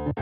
All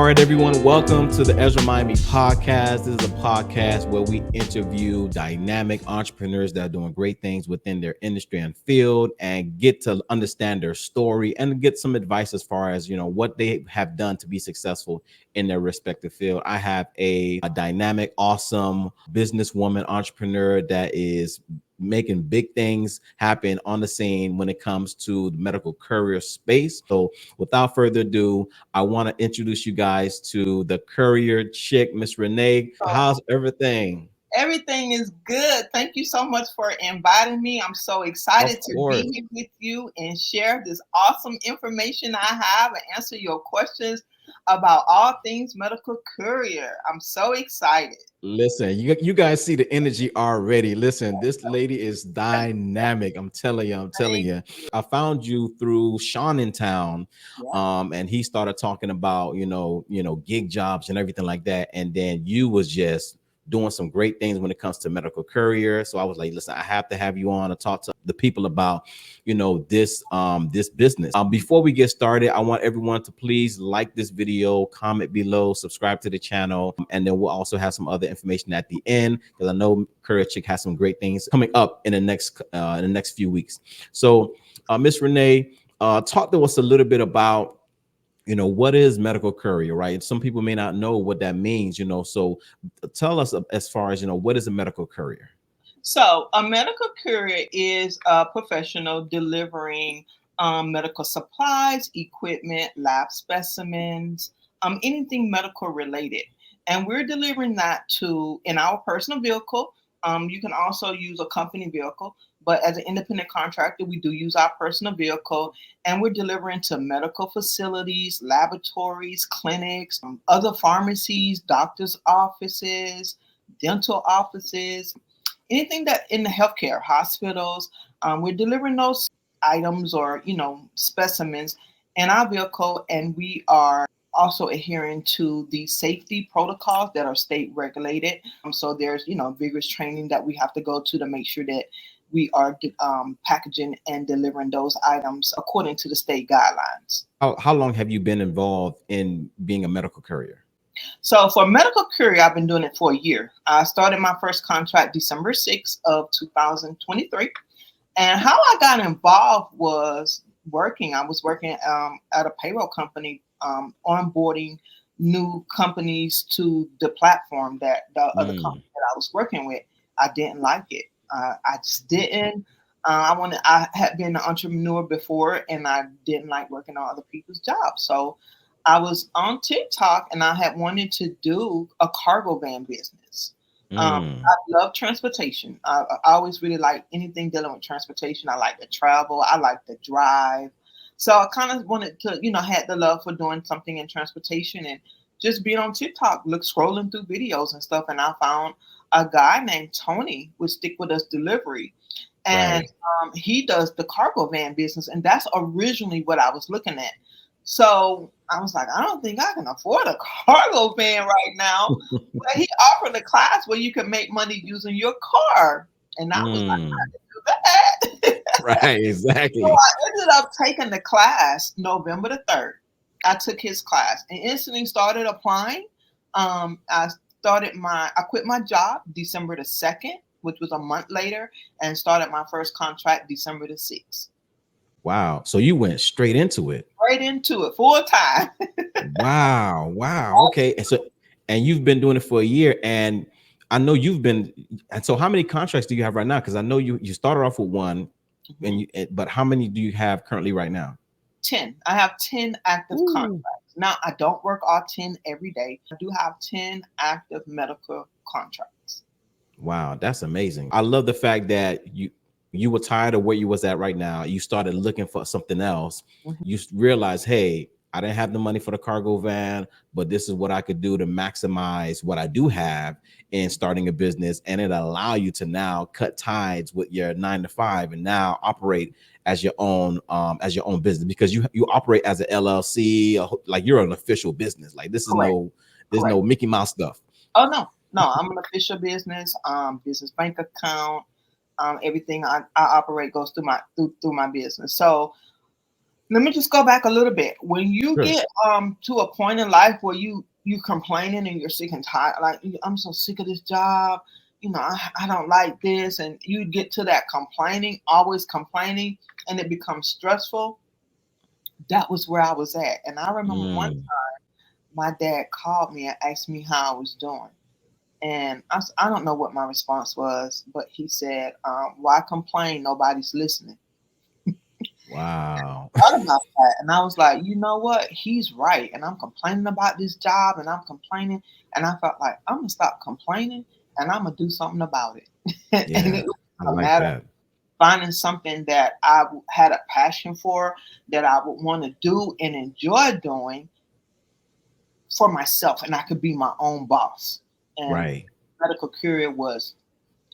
right, everyone, welcome to the Ezra Miami Podcast. This is a podcast where we interview dynamic entrepreneurs that are doing great things within their industry and field and get to understand their story and get some advice as far as, what they have done to be successful in their respective field. I have a dynamic, awesome businesswoman entrepreneur that is making big things happen on the scene when it comes to the medical courier space. So without further ado, I want to introduce you guys to the Courier Chic, Miss Renee. How's everything? Everything is good. Thank you so much for inviting me. I'm so excited to be here with you and share this awesome information I have and answer your questions about all things medical courier. I'm so excited. Listen, you guys see the energy already. Listen, this lady is dynamic. I'm telling you. I found you through Sean in town, and he started talking about gig jobs and everything like that. And then you was just doing some great things when it comes to medical courier. So I was like, listen, I have to have you on to talk to the people about, this business. Before we get started, I want everyone to please like this video, comment below, subscribe to the channel, and then we'll also have some other information at the end because I know Courier Chic has some great things coming up in the next few weeks. So, Miss Renee, talk to us a little bit about what is medical courier, right? Some people may not know what that means, so tell us as far as, what is a medical courier? So a medical courier is a professional delivering medical supplies, equipment, lab specimens, anything medical related. And we're delivering that in our personal vehicle. You can also use a company vehicle. But as an independent contractor, we do use our personal vehicle, and we're delivering to medical facilities, laboratories, clinics, other pharmacies, doctors' offices, dental offices, anything that in the healthcare, hospitals. We're delivering those items or, specimens in our vehicle, and we are also adhering to the safety protocols that are state regulated. So there's, vigorous training that we have to go to make sure that we are packaging and delivering those items according to the state guidelines. How long have you been involved in being a medical courier? So for medical courier, I've been doing it for a year. I started my first contract December 6th of 2023. And how I got involved was I was working at a payroll company, onboarding new companies to the platform that the other company that I was working with. I didn't like it. I just didn't. I had been an entrepreneur before, and I didn't like working on other people's jobs. So I was on TikTok, and I had wanted to do a cargo van business. I love transportation. I always really like anything dealing with transportation. I like to travel. I like to drive. So I kind of wanted to, had the love for doing something in transportation and just being on TikTok, scrolling through videos and stuff. And I found a guy named Tony with Stick With Us Delivery. And he does the cargo van business. And that's originally what I was looking at. So I was like, I don't think I can afford a cargo van right now. But he offered a class where you can make money using your car. And I was like, I can do that. Right, exactly. So I ended up taking the class November the 3rd. I took his class and instantly started applying. I quit my job December the 2nd, which was a month later, and started my first contract December the 6th. Wow. So you went straight into it. Straight into it, full time. Wow. Okay. And you've been doing it for a year, and I know and so how many contracts do you have right now? Because I know you started off with one, but how many do you have currently right now? 10. I have 10 active contracts. Now, I don't work all 10 every day. I do have 10 active medical contracts. Wow, that's amazing. I love the fact that you were tired of where you was at right now. You started looking for something else. You realized, hey, I didn't have the money for the cargo van, but this is what I could do to maximize what I do have in starting a business, and it allow you to now cut ties with your 9 to 5 and now operate as your own business, because you operate as an LLC, like you're an official business. Like this is Correct. there's Correct. no Mickey Mouse stuff. Oh no, I'm an official business, business bank account, everything I operate goes through my business. So let me just go back a little bit. When you Sure. get to a point in life where you complaining and you're sick and tired, like I'm so sick of this job, I don't like this, and you get to that complaining, always complaining, and it becomes stressful. That was where I was at, and I remember one Mm, time my dad called me and asked me how I was doing. And I don't know what my response was, but he said, "Why complain? Nobody's listening." wow. Thought about that, and I was like, you know what? He's right, and I'm complaining about this job, and I'm complaining, and I felt like I'm gonna stop complaining, and I'm gonna do something about it. And Yeah, it was I a like matter of that. finding something that had a passion for, that I would want to do and enjoy doing for myself, and I could be my own boss. And Right. medical courier was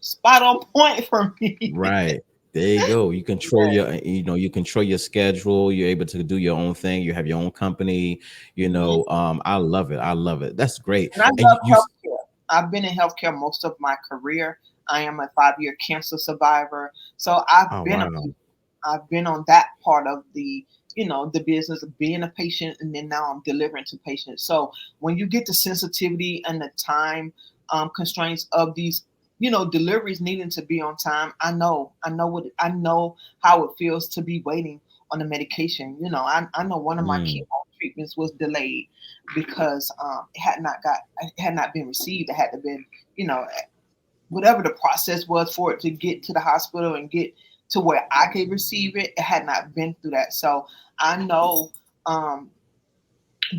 spot on point for me. Right. There you go. You control Yeah. you control your schedule. You're able to do your own thing. You have your own company. Mhm. I love it. I love it. That's great. And I And love healthcare. I've been in healthcare most of my career. I am a 5-year cancer survivor. So oh wow. I've been on that part of the business of being a patient, and then now I'm delivering to patients. So when you get the sensitivity and the time constraints of these, deliveries needing to be on time, I know how it feels to be waiting on the medication. I know one of my Mm, chemo treatments was delayed because it had not been received. It had to been, you know, whatever the process was for it to get to the hospital and get to where I could receive it. It had not been through that. So I know um,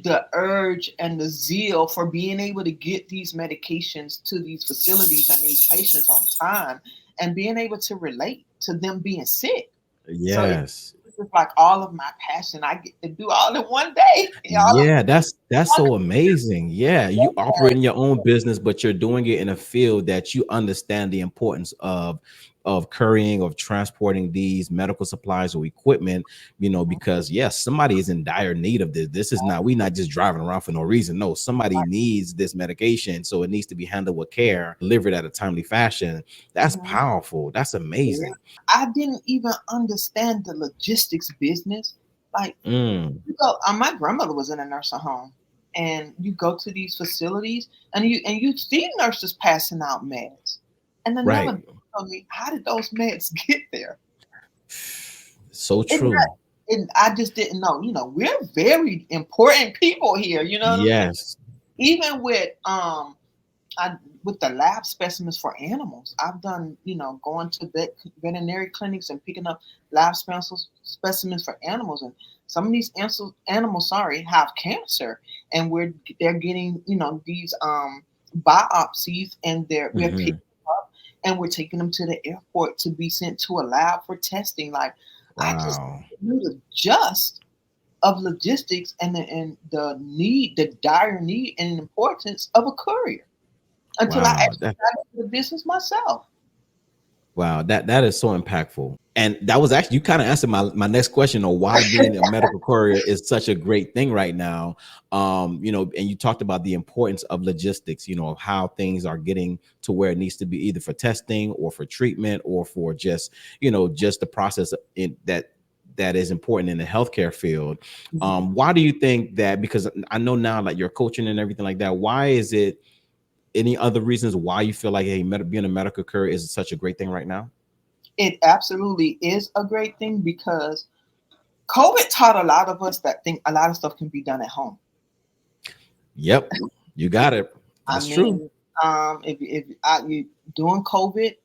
the urge and the zeal for being able to get these medications to these facilities and these patients on time, and being able to relate to them being sick. So yes. it's just like all of my passion I get to do all in one day. Yeah, that's so amazing. Yeah, you operate in your own business, but you're doing it in a field that you understand the importance of carrying, of transporting these medical supplies or equipment, because yes, somebody is in dire need of this. This is not, we not just driving around for no reason. No, somebody needs this medication, so it needs to be handled with care, delivered at a timely fashion. That's Mhm. powerful. That's amazing. I didn't even understand the logistics business. Like, Mm, my grandmother was in a nursing home, and you go to these facilities, and you see nurses passing out meds, and then never right. told me, how did those meds get there? So It, true. I just didn't know. We're very important people here. You know what I'm saying? Yes. Even I, with the lab specimens for animals, I've done, going to veterinary clinics and picking up lab specimens for animals. And some of these animals, sorry, have cancer, and they're getting, these biopsies, and we're picking Mhm. them up, and we're taking them to the airport to be sent to a lab for testing. Like, I just Wow. knew the just of logistics, and the dire need and importance of a courier until I Wow. actually got into the business myself. Wow. That is so impactful. And that was actually, you kind of answered my next question on why being a medical courier is such a great thing right now. And you talked about the importance of logistics, of how things are getting to where it needs to be, either for testing or for treatment or for just the process that is important in the healthcare field. Mhm. Why do you think that? Because I know now, like, you're coaching and everything like that. Why is it, any other reasons why you feel like, hey, being a medical courier is such a great thing right now? It absolutely is a great thing because COVID taught a lot of us that think a lot of stuff can be done at home. Yep, you got it. I That's true. mean, you doing COVID,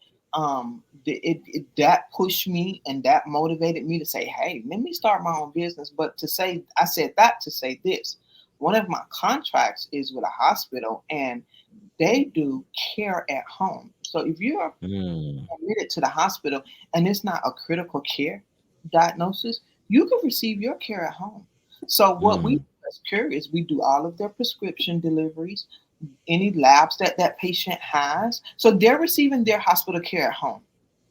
that pushed me and that motivated me to say, "Hey, let me start my own business." But I said that to say this: one of my contracts is with a hospital, and they do care at home. So if you're Mm, admitted to the hospital and it's not a critical care diagnosis, you can receive your care at home. So what we mm, as couriers, we do all of their prescription deliveries, any labs that that patient has. So they're receiving their hospital care at home.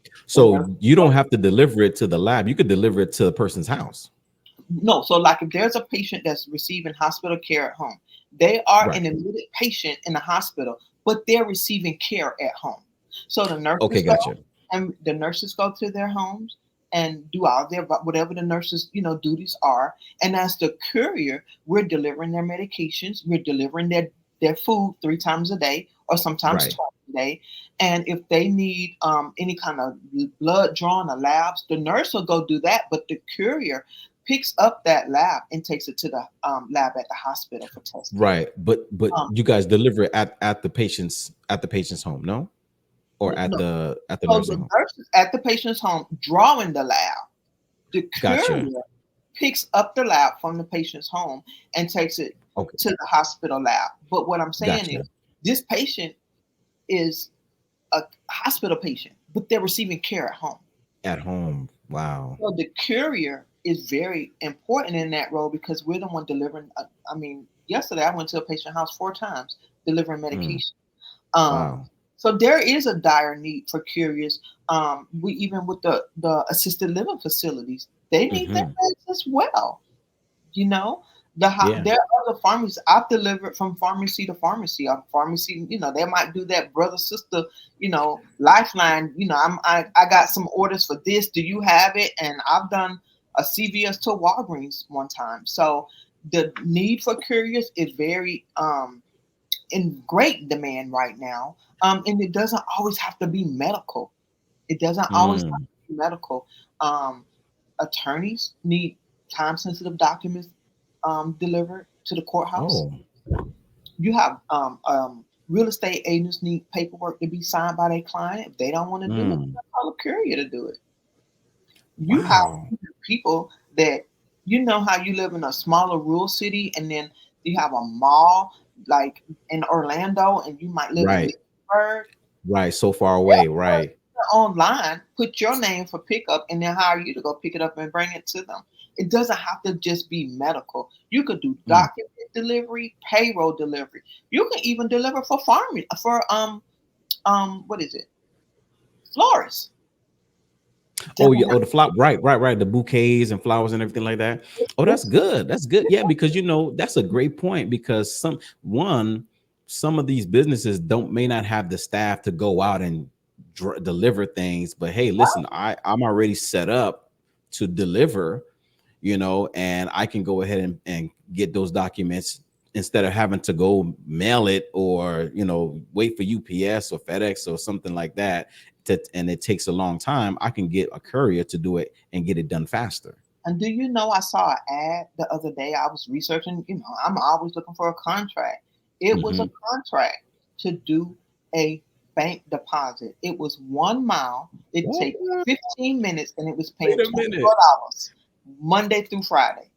The nurse So you don't have to deliver it to the lab. You could deliver it to the person's house. No, so like if there's a patient that's receiving hospital care at home, they are Right. an admitted patient in the hospital, but they're receiving care at home. So Okay, gotcha. the nurses go to their homes and do all their whatever the nurses duties are. And as the courier, we're delivering their medications, we're delivering their food 3 times a day, or sometimes Right. twice a day. And if they need any kind of blood drawn or labs, the nurse will go do that, but the courier picks up that lab and takes it to the lab at the hospital for testing. Right. But Um, you guys deliver it at the patient's home, no? Or no, at the so nursing the home. nurse is at the patient's home drawing the lab. The Gotcha. courier picks up the lab from the patient's home and takes it Okay, to the hospital lab. But what I'm saying gotcha. is, this patient is a hospital patient, but they're receiving care at home. At home. Wow. So the courier is very important in that role because we're the one delivering. I mean, yesterday I went to a patient house 4 times delivering Mm, medication. Um, wow. so there is a dire need for couriers. We even with the assisted living facilities, they need their Hmm. meds as well. You know, Yeah. there are other pharmacies. I've delivered from pharmacy to pharmacy. A pharmacy, they might do that brother sister, lifeline. I got some orders for this. Do you have it? And I've done a CVS to Walgreens one time. So the need for couriers is very in great demand right now. And it doesn't always have to be medical. It doesn't always have Mm. to be medical. Um, Attorneys need time sensitive documents delivered to the courthouse. Oh. You have real estate agents need paperwork to be signed by their client. If they don't want to do it, Mm. they'll call a courier to do it. You have Wow. people that how you live in a smaller rural city, and then you have a mall like in Orlando, and you might live in Right. Pittsburgh. Right. So far away. Right. Online, put your name for pickup, and then hire you to go pick it up and bring it to them. It doesn't have to just be medical. You could do Mm. document delivery, payroll delivery. You can even deliver for farming for what is it? Florists. Oh Doesn't yeah. have Oh, the flower. Right. Right. Right. The bouquets and flowers and everything like that. Oh, that's it's, good. That's good. Yeah, because that's a great point because some of these businesses don't may not have the staff to go out and deliver things. But hey, listen, I'm already set up to deliver, and I can go ahead and get those documents instead of having to go mail it or wait for UPS or FedEx or something like that. And it takes a long time. I can get a courier to do it and get it done faster. and do you know I saw an ad the other day? I was researching, I'm always looking for a contract. It was a Hmm. contract to do a bank deposit. It was 1 mile. It takes What? 15 minutes and it was Wait paying a minute. $24 Monday through Friday.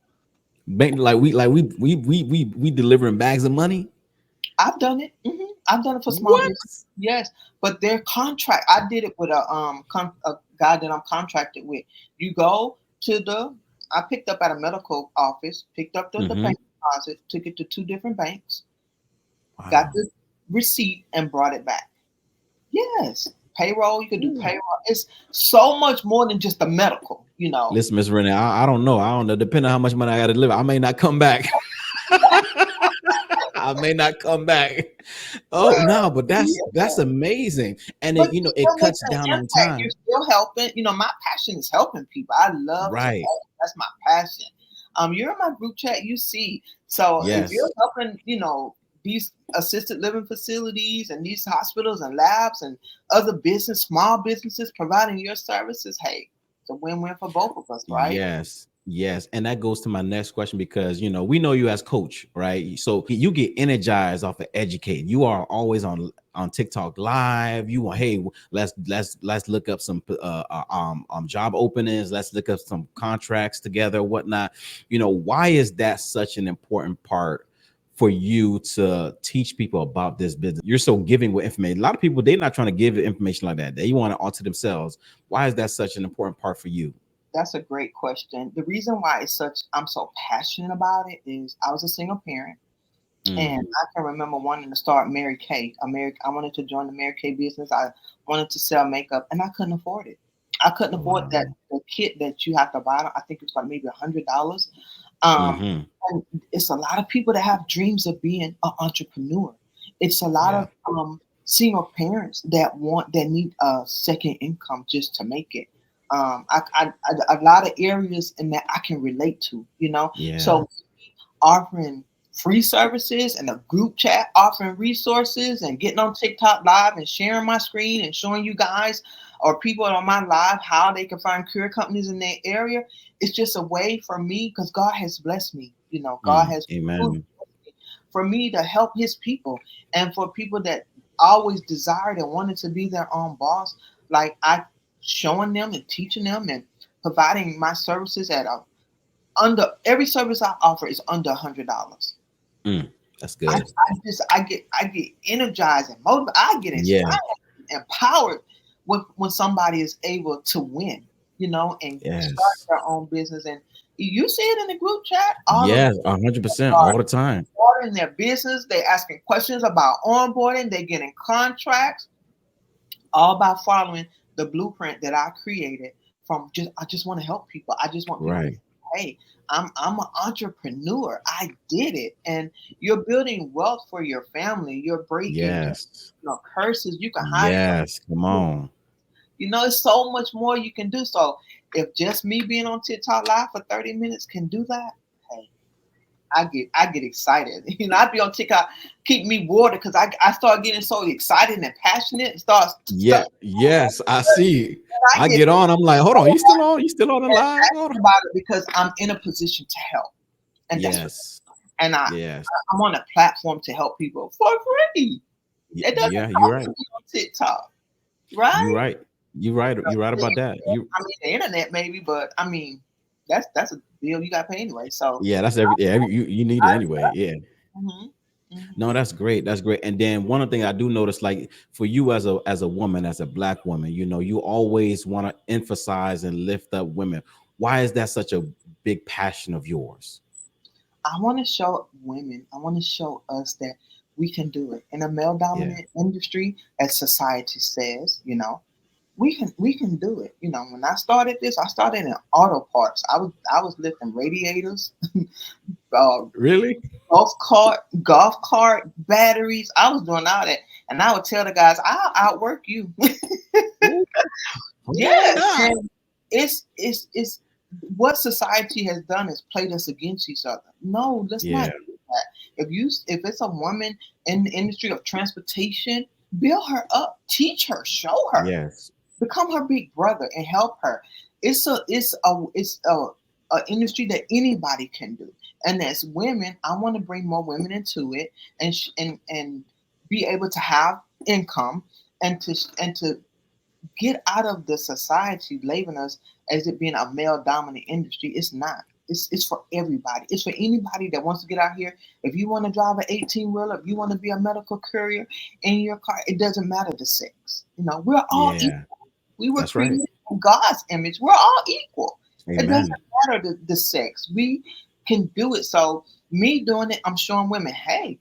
Bank like we delivering bags of money. I've done it. I've done it for small What? business. Yes, but their contract. I did it with a guy that I'm contracted with. You go to the. I picked up at a medical office. Picked up the Hmm. bank deposit. Took it to 2 different banks. Got Wow. the receipt and brought it back. Yes, payroll. You could do Ooh. payroll. It's so much more than just the medical. You know. Listen, Miss Renee, I don't know. I don't know. Depending on how much money I got to deliver, I may not come back. I may not come back. Oh no, but that's Yeah. amazing, and But it you're it still cuts making down an on impact. You're time. still helping. My passion is helping people. I love to Right. help. That's my passion. You're in my group chat. You see. So if you're Yes. helping, these assisted living facilities and these hospitals and labs and other small businesses providing your services, hey, it's a win-win for both of us, right? Yes, yes, and that goes to my next question because we know you as coach, right? So you get energized off of educating. You are always on TikTok live. You want, hey, let's look up some job openings. Let's look up some contracts together, whatnot. Why is that such an important part for you to teach people about this business? You're so giving with information. A lot of people, they're not trying to give information like that. They want to alter themselves. Why is that such an important part for you? That's a great question. The reason why I'm so passionate about it is I was a single parent. And Mm, I can remember wanting to start Mary Kay. I wanted to join the Mary Kay business. I wanted to sell makeup, and I couldn't afford it. I couldn't afford wow. that the kit that you have to buy. I think it's like maybe $100. Um, Hmm. and it's a lot of people that have dreams of being an entrepreneur. It's a lot Yeah. of single parents that need a second income just to make it. A lot of areas in that I can relate to, Yeah. So offering free services and a group chat offering resources and getting on TikTok live and sharing my screen and showing you guys or people on my live how they can find career companies in their area. It's just a way for me because God has blessed me. God Mm, has truly amen. blessed me for me to help his people and for people that always desired and wanted to be their own boss. Like I showing them and teaching them and providing my services at a under every service I offer is under $100. Mm, that's I, good. I get energized and motivated. I get Yeah. inspired, empowered when somebody is able to win, and start Yes. their own business. And you see it in the group chat. All of them Yes. 100% are all the time. starting their business. They asking questions about onboarding. They getting contracts. All by following the blueprint that I created from I just want to help people. I just want people to Right. say, hey, I'm an entrepreneur. I did it. And you're building wealth for your family. You're breaking Yes. curses. You can hide Yes. Come on. it's so much more you can do. So if just me being on TikTok live for 30 minutes can do that, hey, I get excited. I'd be on TikTok, keep me water because I start getting so excited and passionate and start Yeah. stuff. Yes. I see. I I get get on. I'm like, hold on. You still on? You still on the and live? Hold passionate on. about it because I'm in a position to help, and that's what. Yes. And Yes. I'm on a platform to help people for free. It doesn't Yeah. You're cost to right. be on TikTok, You're right? right. You're right. You're right about that. You. The internet maybe, but I mean, that's a bill you got to pay anyway. So, Yeah. That's every. Yeah. You need it anyway. Yeah. mhm, mhm. No, that's great. That's great. And then one of the things I do notice, like for you as a woman, as a black woman, you always want to emphasize and lift up women. Why is that such a big passion of yours? I want to show women. I want to show us that we can do it in a male Yeah. dominant industry, as society says. We can do it. When I started this, I started in auto parts. I was lifting radiators, uh, Really? golf cart batteries. I was doing all that, and I would tell the guys, "I'll outwork you." Ooh, come on Yes, now. and it's what society has done is played us against each other. No, let's not Yeah. do that. If it's a woman in the industry of transportation, build her up, teach her, show her, Yes. become her big brother, and help her. It's a industry that anybody can do, and as women, I want to bring more women into it, and be able to have income and to get out of the society labeling us as it being a male dominant industry. It's not. It's for everybody. It's for anybody that wants to get out here. If you want to drive an 18 wheeler, if you want to be a medical courier in your car, it doesn't matter the sex. We're all Yeah. equal. We were That's right. created in God's image. We're all equal. It doesn't Amen. matter the sex. We can do it. So me doing it, I'm showing women, hey,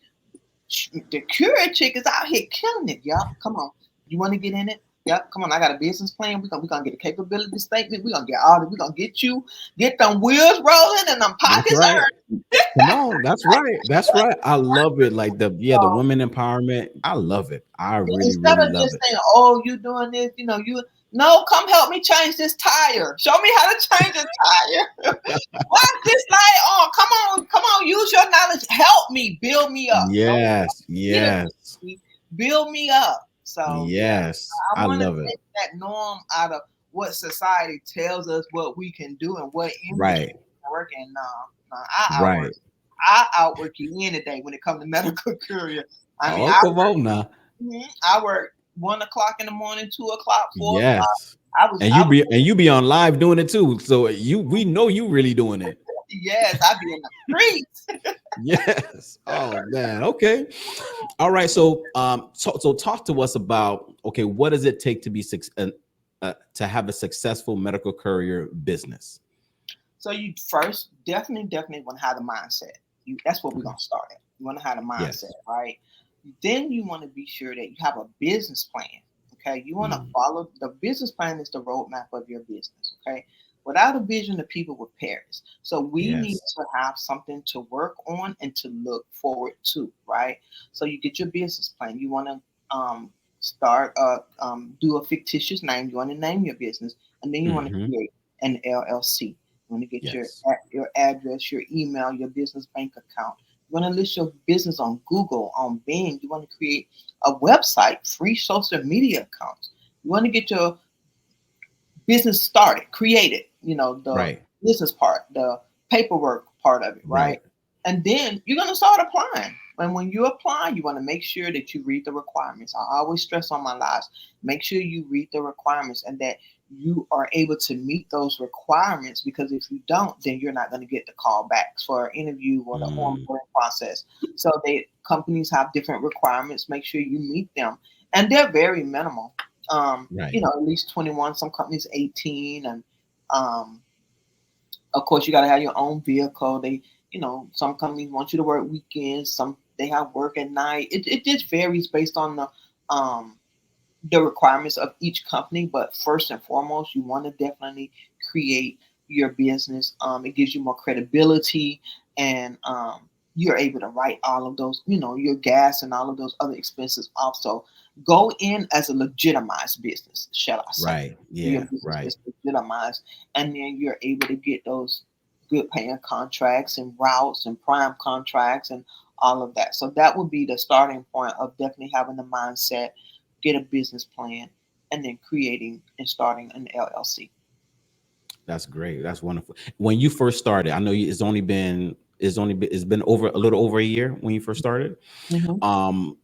the Courier Chic is out here killing it, y'all. Come on. You want to get in it? Yep. Come on. I got a business plan. We're gonna get a capability statement. We're gonna get all that. We're gonna get them wheels rolling and them That's pockets right. earned. Come on. That's right. That's right. I love it. Like the women empowerment. I love it. I really, Instead really of love just it. saying, "Oh, you doing this," you no, come help me change this tire. Show me how to change a tire. Why this light on? Come on, use your knowledge. Help me, build me up. Don't Yes. get it, Yes. build me up. So yeah, Yes. I I want to love it. take that norm out of what society tells us what we can do and what industry Right. can work in. No, Right. I outwork you any day when it comes to medical courier. I mean, Oh, come on now. I work 1 o'clock in the morning, 2 o'clock, 4 o'clock. Yes. I was, And I was, you be on live doing it too. So we know you really doing it. yes, I be in the streets. Yes. Oh man. Okay. All right. So talk to us about, okay, what does it take to be to have a successful medical courier business? So you first definitely want to have the mindset. That's what we're Okay. gonna start at. You want to have the mindset, Yes. right? Then you want to be sure that you have a business plan. Okay, you want to Mm. follow the business plan is the roadmap of your business. Okay, without a vision, the people will perish. So we need Yes. to have something to work on and to look forward to, right? So you get your business plan. You want to start do a fictitious name. You want to name your business, and then you want to Hmm. create an LLC. You want to get Yes. your address, your email, your business bank account. You want to list your business on Google, on Bing. You want to create a website, free social media accounts. You want to get your business started, created, the Right. business part, the paperwork part of it, Right. right? And then you're going to start applying. And when you apply, you want to make sure that you read the requirements. I always stress on my lives, make sure you read the requirements and that you are able to meet those requirements, because if you don't, then you're not going to get the callbacks for an interview or the Mm. onboarding process. So companies have different requirements. Make sure you meet them. And they're very minimal. Right. At least 21, some companies 18, and um, of course you got to have your own vehicle. Some companies want you to work weekends, some they have work at night. It just varies based on um, the requirements of each company. But first and foremost, you want to definitely create your business. It gives you more credibility, and you're able to write all of those, your gas and all of those other expenses off. So go in as a legitimized business, shall I say. Right. Your Yeah. business Right. is legitimized, and then you're able to get those good paying contracts and routes and prime contracts and all of that. So that would be the starting point of definitely having the mindset, get a business plan, and then creating and starting an LLC. That's great. That's wonderful. When you first started, I know it's been over a little over a year when you first started. Mhm.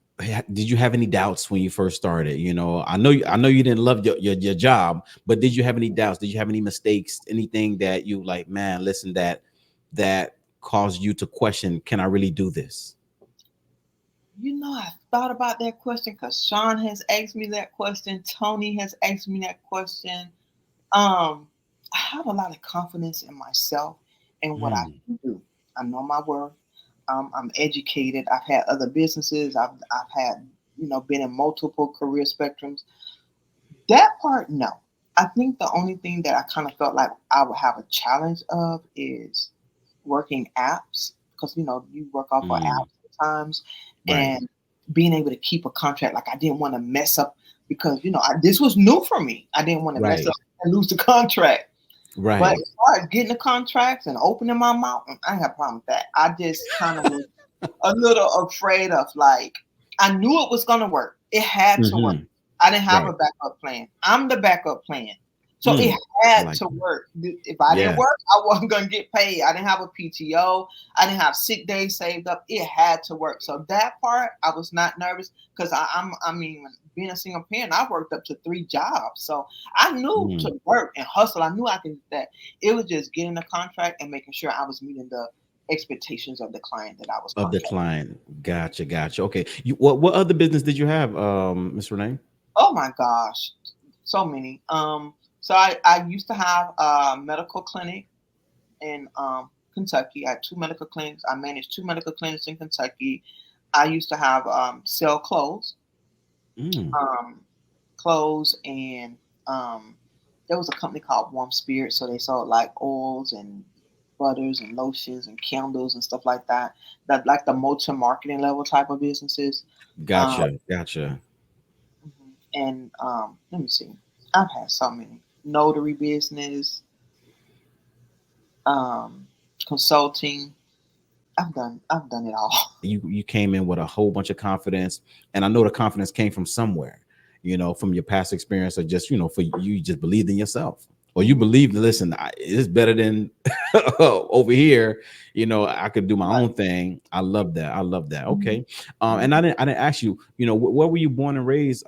Did you have any doubts when you first started? I know you didn't love your job, but did you have any doubts? Did you have any mistakes? Anything that you like, man, listen, that caused you to question, can I really do this? I thought about that question because Sean has asked me that question. Tony has asked me that question. I have a lot of confidence in myself and what I Mm. can do. I know my worth. I'm educated. I've had other businesses. I've had been in multiple career spectrums. That part, no. I think the only thing that I kind of felt like I would have a challenge of is working apps, because you work off of Mm. apps sometimes, Right. and being able to keep a contract. Like I didn't want to mess up, because this was new for me. I didn't want to mess up Right. and lose the contract. But Right. as far as getting the contracts and opening my mouth, I didn't have a problem with that. I just kind of was a little afraid of, like, I knew it was gonna work. It had to work. Hmm. I didn't have a Right. backup plan. I'm the backup plan. So it Mm. I had like to that. work. If I didn't Yeah. work, I wasn't gonna get paid. I didn't have a PTO. I didn't have sick days saved up. It had to work. So that part, I was not nervous, because I mean, being a single parent, I worked up to 3 jobs. So I knew Mm. to work and hustle. I knew I could do that. It was just getting the contract and making sure I was meeting the expectations of the client that I was Of the contracting. client. Gotcha. Gotcha. Okay. What other business did you have, Miss Renee? Oh my gosh, so many. So I used to have a medical clinic in Kentucky. I had 2 medical clinics. I managed 2 medical clinics in Kentucky. I used to have sell Mm. um, clothes, and um, there was a company called Warm Spirit. So they sold like oils and butters and lotions and candles and stuff like that. That like the multi marketing level type of businesses. Um, Gotcha. Gotcha. and let me see. I've had so many notary business, um, consulting. I've done it all. You came in with a whole bunch of confidence, and I know the confidence came from somewhere, from your past experience, or just for you just believed in yourself, or you Mhm. believed, listen, it's better than over here. I could do my Right. own thing. I love that. I love that. Mhm. Okay. And I didn't ask you, where were you born and raised,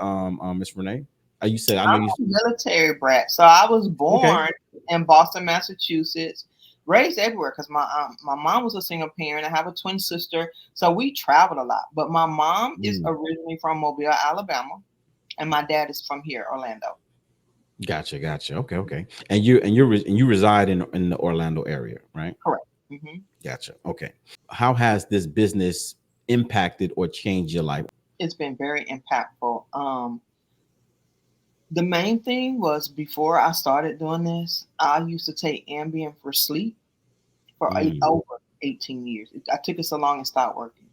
Miss Renee? You said, I know I'm you. a military brat, so I was Okay. born in Boston, Massachusetts, raised everywhere because my mom was a single parent. I have a twin sister, so we traveled a lot. But my mom is Mm. originally from Mobile, Alabama, and my dad is from here, Orlando. Gotcha. Okay. And you reside in the Orlando area, right? Correct. Hmm. Gotcha. Okay. How has this business impacted or changed your life? It's been very impactful. The main thing was before I started doing this, I used to take Ambien for sleep for Mm, over 18 years. I took it so long and stopped working.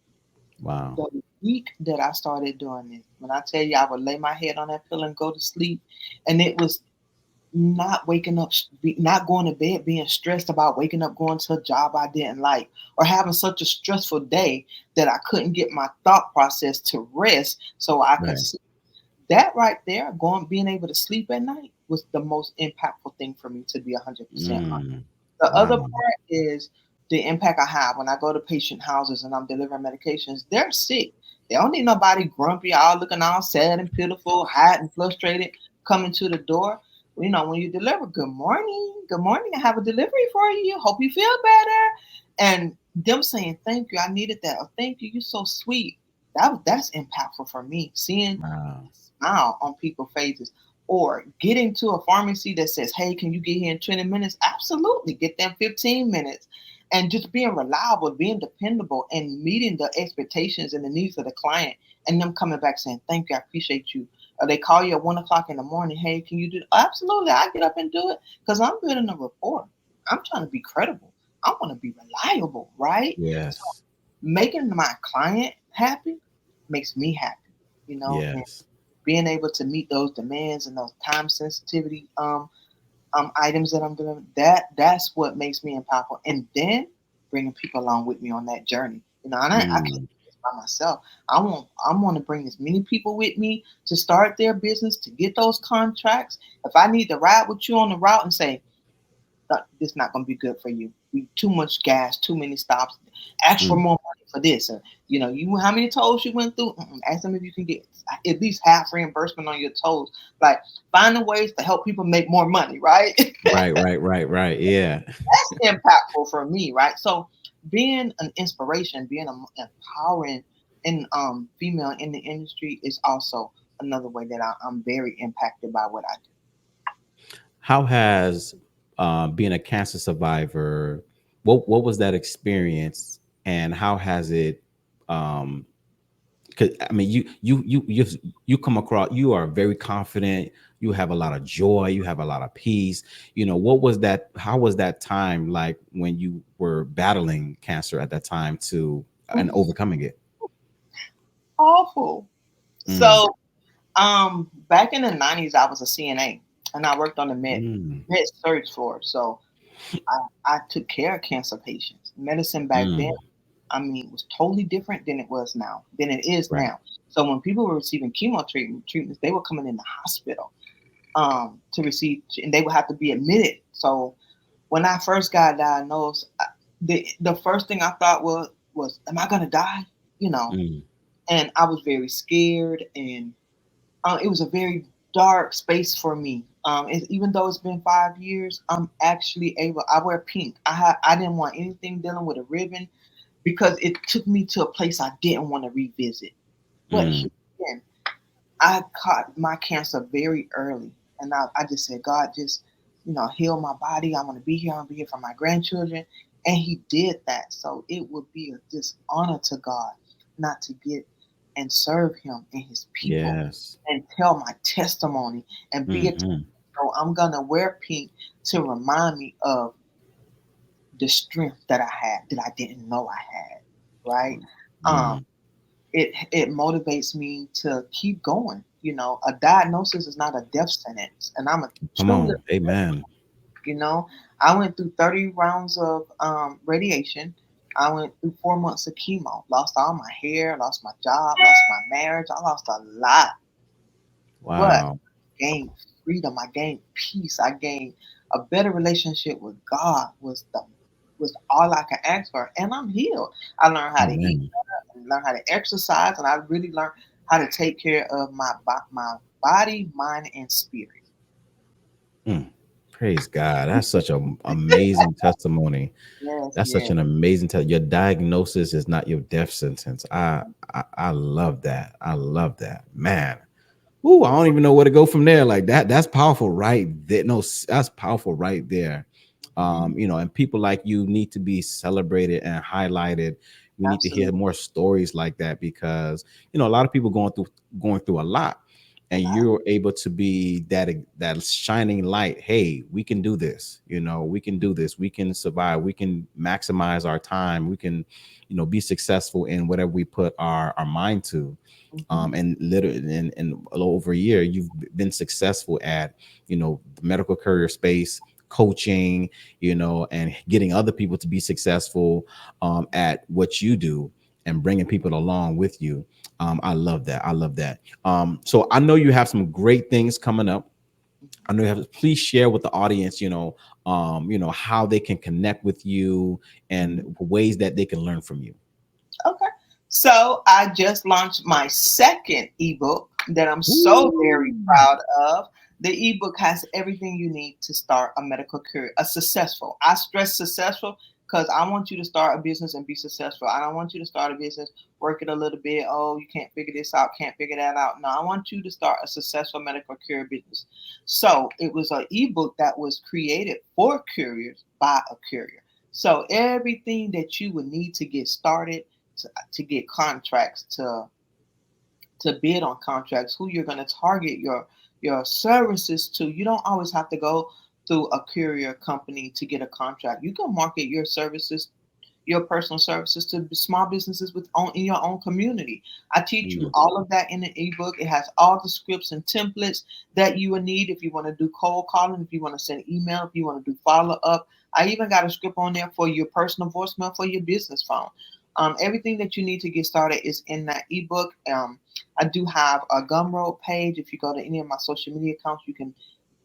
wow. The week that I started doing this, when I tell you I would lay my head on that pillow and go to sleep, and it was not waking up, not going to bed, being stressed about waking up, going to a job I didn't like, or having such a stressful day that I couldn't get my thought process to rest so I could Right. sleep. That right there, being able to sleep at night was the most impactful thing for me, to be 100% honest. Mm, The other wow. part is the impact I have when I go to patient houses and I'm delivering medications. They're sick. They don't need nobody grumpy, all looking all sad and pitiful, hot and frustrated, coming to the door. When you deliver, good morning, I have a delivery for you. Hope you feel better. And them saying, thank you, I needed that. Or thank you, you're so sweet. That's impactful for me. Seeing Wow. smile on people's faces. Or getting to a pharmacy that says, hey, can you get here in 20 minutes? Absolutely. Get them 15 minutes. And just being reliable, being dependable, and meeting the expectations and the needs of the client, and them coming back saying, thank you, I appreciate you. Or they call you at 1 o'clock in the morning, hey, can you do it? Absolutely, I get up and do it because I'm building a rapport. I'm trying to be credible. I want to be reliable, right? So Yes. making my client happy makes me happy, and Yes. being able to meet those demands and those time sensitivity items that I'm doing, that's what makes me impactful. And then bringing people along with me on that journey. I can't do Mm, this by myself. I want to bring as many people with me to start their business, to get those contracts. If I need to ride with you on the route and say, this not going to be good for you. We too much gas, too many stops. Ask for mm. more money for this. You how many tolls you went through? Ask them if you can get at least half reimbursement on your tolls. Like finding ways to help people make more money, right? Right. Yeah. That's impactful for me, right? So being an inspiration, being empowering and female in the industry is also another way that I'm very impacted by what I do. How has being a cancer survivor, what was that experience, and how has it um because I mean you come across, you are very confident, you have a lot of joy, you have a lot of peace. What was that, how was that time like when you were battling cancer at that time to and overcoming it? Awful. Mm, So back in the 90s, I was a CNA and I worked on the mm, med surge floor. So I took care of cancer patients. Medicine back then, mm, I mean, was totally different than it was now, than it is right. now. So when people were receiving chemo treatments, they were coming in the hospital to receive, and they would have to be admitted. So when I first got diagnosed, the first thing I thought was, am I gonna die? You know, Mm, and I was very scared, and it was a very dark space for me. Even though it's been 5 years, I'm actually able. I wear pink. I didn't want anything dealing with a ribbon because it took me to a place I didn't want to revisit. But mm, again, I caught my cancer very early, and I just said, God, just heal my body. I want to be here. I want to be here for my grandchildren, and He did that. So it would be a dishonor to God not to get and serve Him and His people, yes. and tell my testimony and be a. Hmm. So I'm gonna wear pink to remind me of the strength that I had that I didn't know I had. Right. Um, Mm. it motivates me to keep going. A diagnosis is not a death sentence, and I'm a Come true. on, amen. You know, I went through 30 rounds of radiation. I went through 4 months of chemo. Lost all my hair. Lost my job. Lost my marriage. I lost a lot, but Wow. gained freedom. I gained peace. I gained a better relationship with God. Was all I could ask for, and I'm healed. I learned how to eat, Amen. and learn how to exercise, and I really learned how to take care of my body, mind, and spirit. Mm. Praise God. That's such an amazing testimony. Yes, That's such yes. an amazing your diagnosis is not your death sentence. I love that. I love that. Man. Ooh, I don't even know where to go from there. Like that, that's powerful right there. No, that's powerful right there. Mhm. And people like you need to be celebrated and highlighted. We need to hear Absolutely. more stories like that because a lot of people going through a lot, A and lot. you're able to be that shining light. Hey, we can do this. We can do this. We can survive. We can maximize our time. We can, be successful in whatever we put our mind to. Mhm. And literally in a little over a year, you've been successful at the medical courier space, coaching, and getting other people to be successful at what you do and bringing people along with you. I love that. I love that. So I know you have some great things coming up. I know you have. Please share with the audience, how they can connect with you and Mhm. ways that they can learn from you. Okay. So I just launched my second ebook that I'm so very Ooh. proud of. The ebook has everything you need to start a medical career, a successful. I stress successful because I want you to start a business and be successful. I don't want you to start a business, work it a little bit. Oh, you can't figure this out, can't figure that out. No, I want you to start a successful medical career business. So it was an ebook that was created for couriers by a courier. So everything that you would need to get started, to get contracts, to bid on contracts, who you're going to target your services to. You don't always have to go through a courier company to get a contract. You can market your services, your personal services, to small businesses in your own community. I teach you Mm. all of that in the ebook. It has all the scripts and templates that you will need if you want to do cold calling, if you want to send email, if you want to do follow up. I even got a script on there for your personal voicemail for your business phone. Everything that you need to get started is in that ebook. I do have a Gumroad page. If you go to any of my social media accounts, you can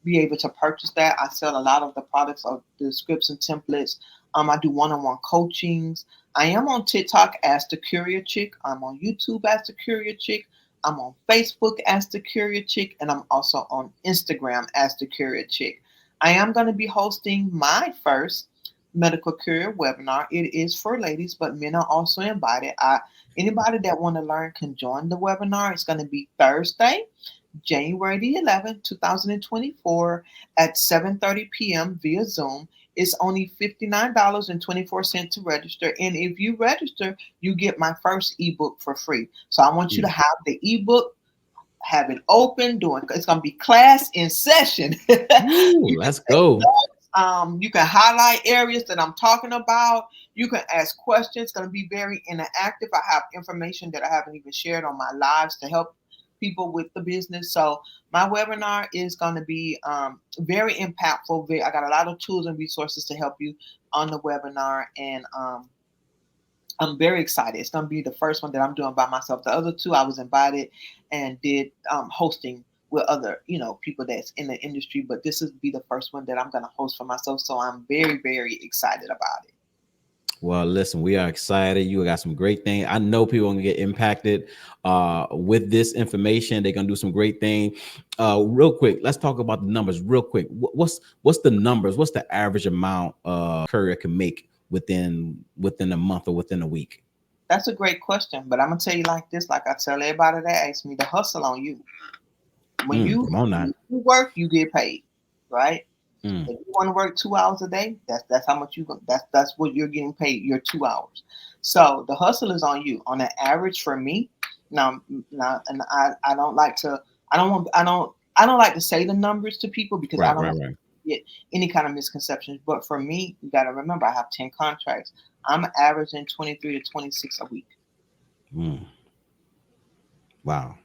be able to purchase that. I sell a lot of the products of the scripts and templates. I do one-on-one coachings. I am on TikTok as the Courier Chick. I'm on YouTube as the Courier Chick. I'm on Facebook as the Courier Chick, and I'm also on Instagram as the Courier Chick. I am going to be hosting my first medical courier webinar. It is for ladies, but men are also invited. Anybody that want to learn can join the webinar. It's going to be Thursday, January the 11th, 2024 at 7:30 p.m. via Zoom. It's only $59.24 to register. And if you register, you get my first ebook for free. So I want you to Mm. have the ebook, have it open, it's going to be class in session. Ooh, You can let's take go. notes. You can highlight areas that I'm talking about. You can ask questions. It's going to be very interactive. I have information that I haven't even shared on my lives to help people with the business. So my webinar is going to be very impactful. I got a lot of tools and resources to help you on the webinar, and I'm very excited. It's going to be the first one that I'm doing by myself. The other two, I was invited and did hosting with other, people that's in the industry. But this is be the first one that I'm going to host for myself. So I'm very, very excited about it. Well, listen, we are excited. You got some great things. I know people are gonna get impacted with this information. They're gonna do some great thing. Real quick, let's talk about the numbers. Real quick, what's the numbers? What's the average amount courier can make within a month or within a week? That's a great question. But I'm going to tell you like this, like I tell everybody that asks me, the hustle on you. When you Come on now. work, you get paid, right? Mm. If you want to work 2 hours a day, that's how much that's what you're getting paid. Your 2 hours. So the hustle is on you. On an average for me, now, and I don't like to I don't like to say the numbers to people because I Right, don't right, want right. to get any kind of misconceptions. But for me, you got to remember I have 10 contracts. I'm averaging 23 to 26 a week. Mm. Wow.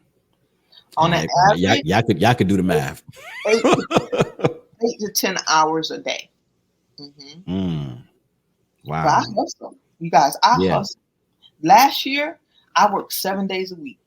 On an And y'all, average, y'all could do the math. 8 to 10 hours a day. Hmm. Mm. But I Wow. hustle, you guys. I Yeah. hustle. Last year, I worked 7 days a week.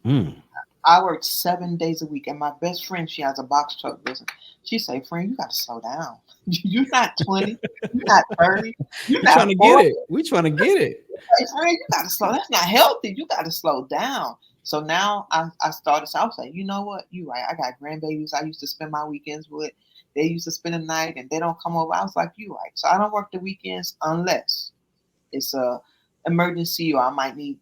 Mm. I worked 7 days a week. And my best friend, she has a box truck business. She say, "Friend, you got to slow down. You're not 20. You're not 30. You're We trying not to get 40. it. We trying to get it. Hey, friend, you got to slow. That's not healthy. You got to slow down." So now I started. So I was like, you know what? You're right. I got grandbabies I used to spend my weekends with. They used to spend the night and they don't come over. I was like, you right. So I don't work the weekends unless it's a emergency or I might need,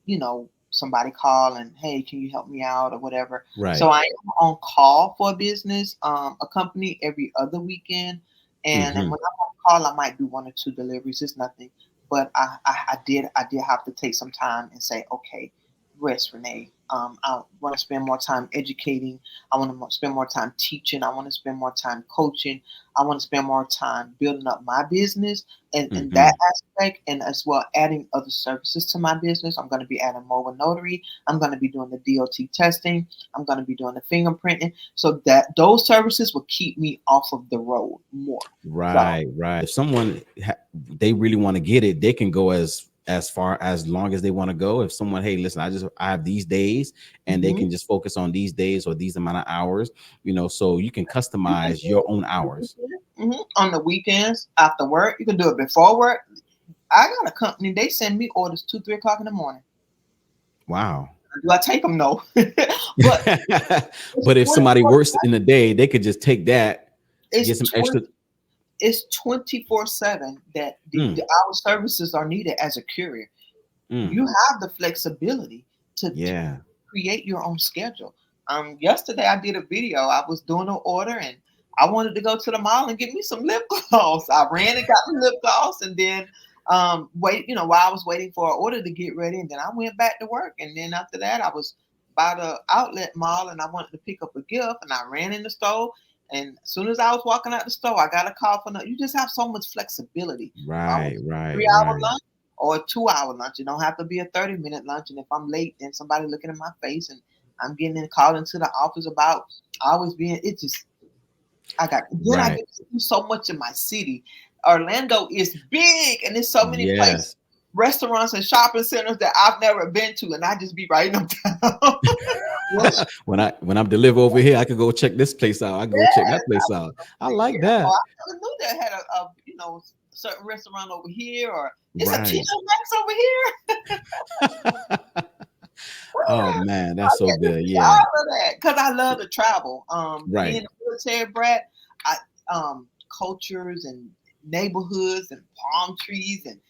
somebody call and, hey, can you help me out or whatever. So Right. I am on call for a business, a company every other weekend. And Hmm. when I'm on call, I might do one or two deliveries. It's nothing. But I did have to take some time and say, okay, rest, Renee. I want to spend more time educating. I want to spend more time teaching. I want to spend more time coaching. I want to spend more time building up my business and in that Hmm. aspect, and as well adding other services to my business. I'm going to be adding mobile notary. I'm going to be doing the DOT testing. I'm going to be doing the fingerprinting. So that those services will keep me off of the road more. So Right, right. If someone they really want to get it, they can go as far as long as they want to go. If someone, hey, listen, I have these days, and they mhm. can just focus on these days or these amount of hours, so you can You can customize do your own it hours. on the weekends after work. You can do it before work. I got a company. They send me orders 2, 3 o'clock in the morning. Wow. Do I take them? No, but it's But if somebody 24. works in a day, they could just take that, It's get some 20. extra. It's 24/7 that Mm, our services are needed as a courier. mm, You have the flexibility to yeah. create your own schedule. Yesterday I did a video. I was doing an order and I wanted to go to the mall and get me some lip gloss. I ran and got the lip gloss and then while I was waiting for an order to get ready, and then I went back to work. And then after that, I was by the outlet mall and I wanted to pick up a gift, and I ran in the store. And as soon as I was walking out the store, I got a call from you just have so much flexibility. If I Right, was right, 3 hour right. lunch or a 2 hour lunch. It don't have to be a 30-minute lunch. And if I'm late, then somebody looking in my face and I'm getting called into the office about always being it just I Right. get to do so much in my city. Orlando is big and there's so many places, Yes. restaurants and shopping centers that I've never been to, and I just be writing them down. Yes, When I'm delivered over here, I could go check this place out. I can go check that place out. I like, like yeah, oh, that. I never knew they had a certain restaurant over here, or it's a TJ Right. Maxx over here. Oh man, I that's so get to good. see Yeah. all of that because I love to travel. Being Right. a military brat, I cultures and neighborhoods and palm trees and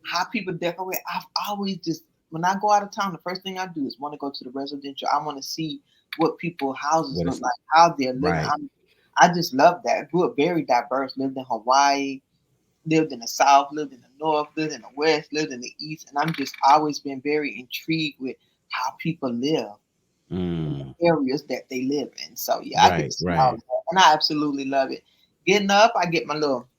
how people decorate. I've always just when I go out of town, the first thing I do is want to go to the residential. I want to see what people's houses What look is like, how they're living. right. I just love that. I grew up very diverse. Lived in Hawaii, lived in the South, lived in the North, lived in the West, lived in the East, and I'm just always been very intrigued with how people live in Mm, the areas that they live in. So yeah, I get right, to see all of right. that, and I absolutely love it. Getting up, I get my little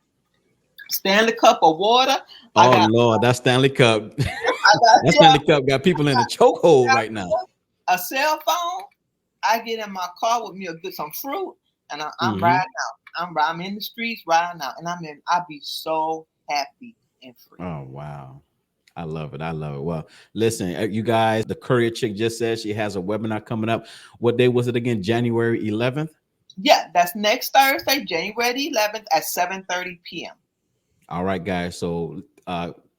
Stanley cup of water. I Oh got, Lord, that Stanley Cup. I got, That yeah, Stanley Cup got people in a chokehold right now. a cell phone. I get in my car with me a good some fruit, and I'm riding Hmm. out. I'm in the streets riding out, and I be so happy and free. Oh wow. I love it. I love it. Well, listen, you guys, the Courier Chick just said she has a webinar coming up. What day was it again? January 11th. Yeah, that's next Thursday, January 11th at 7:30 p.m. All right, guys. So,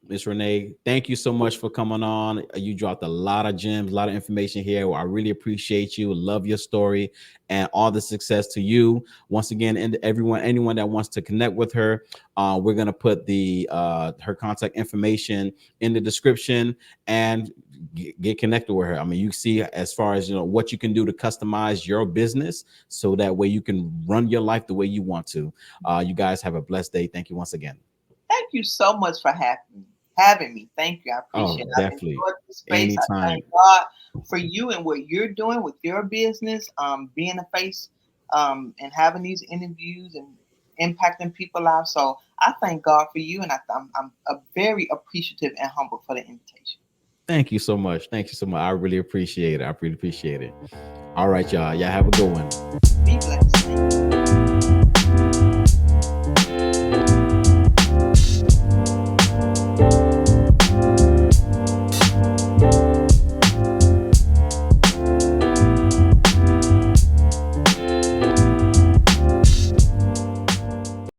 Miss Renee, thank you so much for coming on. You dropped a lot of gems, a lot of information here. Well, I really appreciate you. Love your story and all the success to you. Once again, and anyone that wants to connect with her, we're gonna put the her contact information in the description and get connected with her. I mean, you see as far as what you can do to customize your business, so that way you can run your life the way you want to. You guys have a blessed day. Thank you once again. Thank you so much for having me. Thank you. I Oh, appreciate it. I've definitely. enjoyed this space. I Anytime. thank God for you and what you're doing with your business, being a face, and having these interviews and impacting people's lives. So I thank God for you, and I'm very appreciative and humble for the invitation. Thank you so much. Thank you so much. I really appreciate it. I really appreciate it. All right, y'all. Y'all have a good one. Be blessed. Thank you.